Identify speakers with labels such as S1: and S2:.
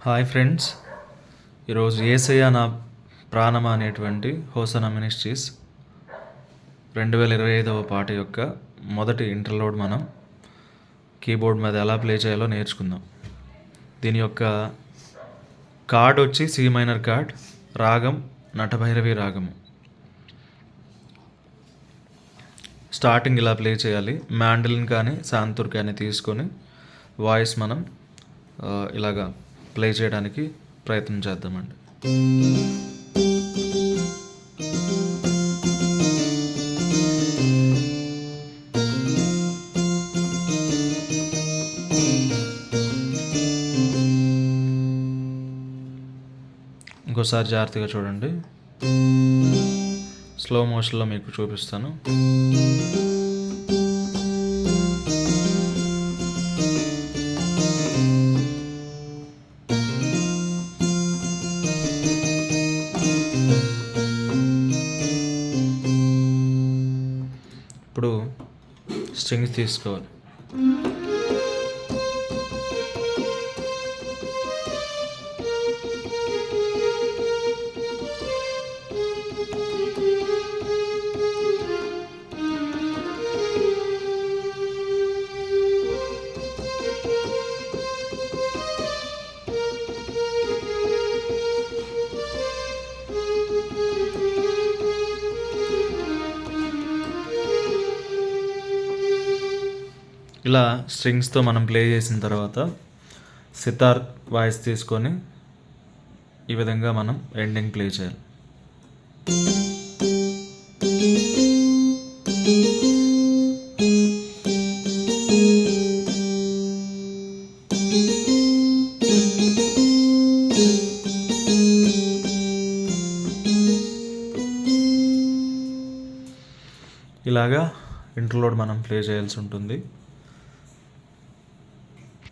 S1: Hi friends, ఈరోజు యేసయ్య నా ప్రాణమా అనేటువంటి హోసనా మినిస్ట్రీస్ 2025 పాట యొక్క మొదటి ఇంటర్లోడ్ మనం కీబోర్డ్ మీద ఎలా ప్లే చేయాలో నేర్చుకుందాం. దీని యొక్క కార్డ్ వచ్చి సి మైనర్ కార్డ్, రాగం నటభైరవి రాగము. స్టార్టింగ్ ఇలా ప్లే చేయాలి. మ్యాండలిన్ కానీ శాంతూర్ కానీ తీసుకొని వాయిస్ మనం ఇలాగా ప్లే చేయడానికి ప్రయత్నం చేద్దామండి. ఇంకోసారి జాగ్రత్తగా చూడండి. స్లో మోషన్లో మీకు చూపిస్తాను. ఇప్పుడు స్ట్రింగ్స్ తీసుకోవాలి. ఇలా స్ట్రింగ్స్తో మనం ప్లే చేసిన తర్వాత సితార్ వాయిస్ తీసుకొని ఈ విధంగా మనం ఎండింగ్ ప్లే చేయాలి. ఇలాగా ఇంటర్లోడ్ మనం ప్లే చేయాల్సి ఉంటుంది.